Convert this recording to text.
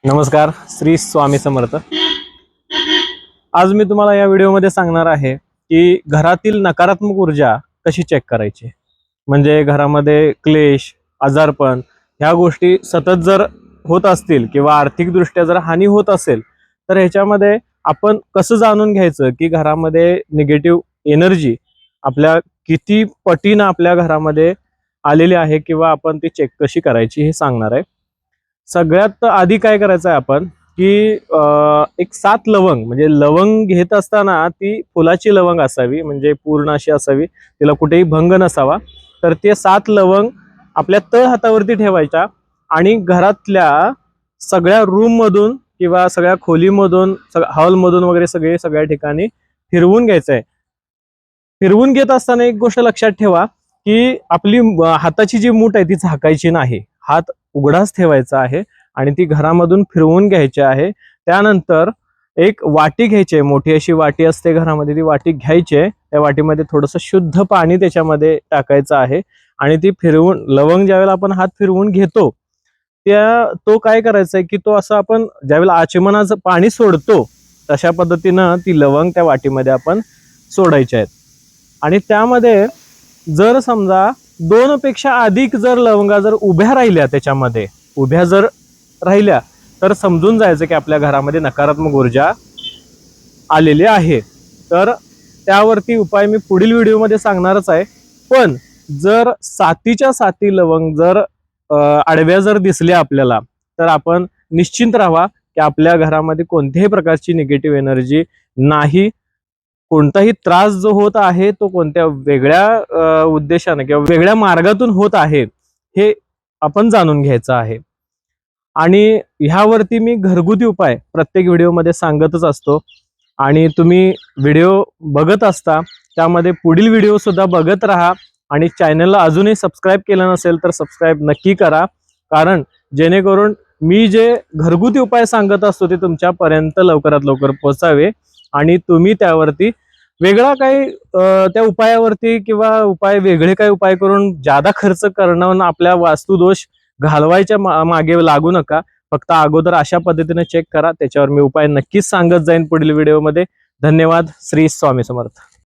नमस्कार, श्री स्वामी समर्थ। आज मी तुम्हाला या व्हिडिओमध्ये सांगणार आहे की घरातील नकारात्मक ऊर्जा कशी चेक करायची। म्हणजे घरामध्ये क्लेश, आजारपण ह्या गोष्टी सतत जर होत असतील किंवा आर्थिकदृष्ट्या जर हानी होत असेल तर ह्याच्यामध्ये आपण कसं जाणून घ्यायचं की घरामध्ये निगेटिव्ह एनर्जी आपल्या किती पटीनं आपल्या घरामध्ये आलेली आहे किंवा आपण ती चेक कशी करायची हे सांगणार आहे। सगळ्यात आधी काय करायचं आहे आपण की एक 7 लवंग, म्हणजे लवंग घेत असताना ती फुलाची लवंग असावी, म्हणजे पूर्ण अशी असावी, तिला कुठेही भंग नसावा। तर ते 7 लवंग आपल्या तळ हातावरती ठेवायच्या आणि घरातल्या सगळ्या रूम मधून किंवा सगळ्या खोलीमधून, हॉलमधून वगैरे सगळ्या ठिकाणी फिरवून घ्यायचं आहे। फिरवून घेत असताना एक गोष्ट लक्षात ठेवा की आपली हाताची जी मूठ आहे ती झाकायची नाही, हात उघडाच ठेवायचा आहे आणि ती घरामधून फिरवून घ्यायची आहे। त्यानंतर एक वाटी घ्यायची आहे, मोठी अशी वाटी असते घरामध्ये, ती वाटी घ्यायची आहे। त्या वाटीमध्ये थोडंसं शुद्ध पाणी त्याच्यामध्ये टाकायचं आहे आणि ती फिरवून, लवंग ज्यावेळेला आपण हात फिरवून घेतो तो काय करायचा आहे की तो असं आपण ज्यावेळेला आचमनाचं पाणी सोडतो तशा पद्धतीनं ती लवंग त्या वाटीमध्ये आपण सोडायची आहेत। आणि त्यामध्ये जर समजा 2 पेक्षा अधिक जर लवंगा जर उभ्या राहिल्या, त्याच्यामध्ये उभ्या जर राहिल्या तर समजून जायचं की आपल्या घरामध्ये नकारात्मक ऊर्जा आलेली आहे। तर त्यावरती उपाय मी पुढील व्हिडिओमध्ये सांगणारच आहे। पण जर 7च्या 7 लवंग जर आडव्या जर दिसल्या आपल्याला तर आपण निश्चिंत राहावा की आपल्या घरामध्ये कोणत्याही प्रकारची निगेटिव्ह एनर्जी नाही, कोणताही त्रास जो होत आहे तो कोणत्या वेगळ्या उद्देशाने किंवा वेगळ्या मार्गातून होत आहे हे आपण जाणून घ्यायचं आहे। आणि ह्यावरती मी घरगुती उपाय प्रत्येक व्हिडिओमध्ये सांगतच असतो आणि तुम्ही व्हिडिओ बघत असता, त्यामध्ये पुढील व्हिडिओ सुद्धा बघत राहा आणि चॅनलला अजूनही सबस्क्राईब केलं नसेल तर सबस्क्राईब नक्की करा, कारण जेणेकरून मी जे घरगुती उपाय सांगत असतो ते तुमच्यापर्यंत लवकरात लवकर पोहोचावे आणि तुम्ही त्यावरती वेगळा काही त्या उपायावरती किंवा वेगळे काही उपाय करून जादा खर्च करणं, आपल्या वास्तुदोष घालवायच्या मागे लागू नका। फक्त अगोदर अशा पद्धतीने चेक करा, त्याच्यावर मी उपाय नक्कीच सांगत जाईन पुढील व्हिडिओमध्ये। धन्यवाद, श्री स्वामी समर्थ।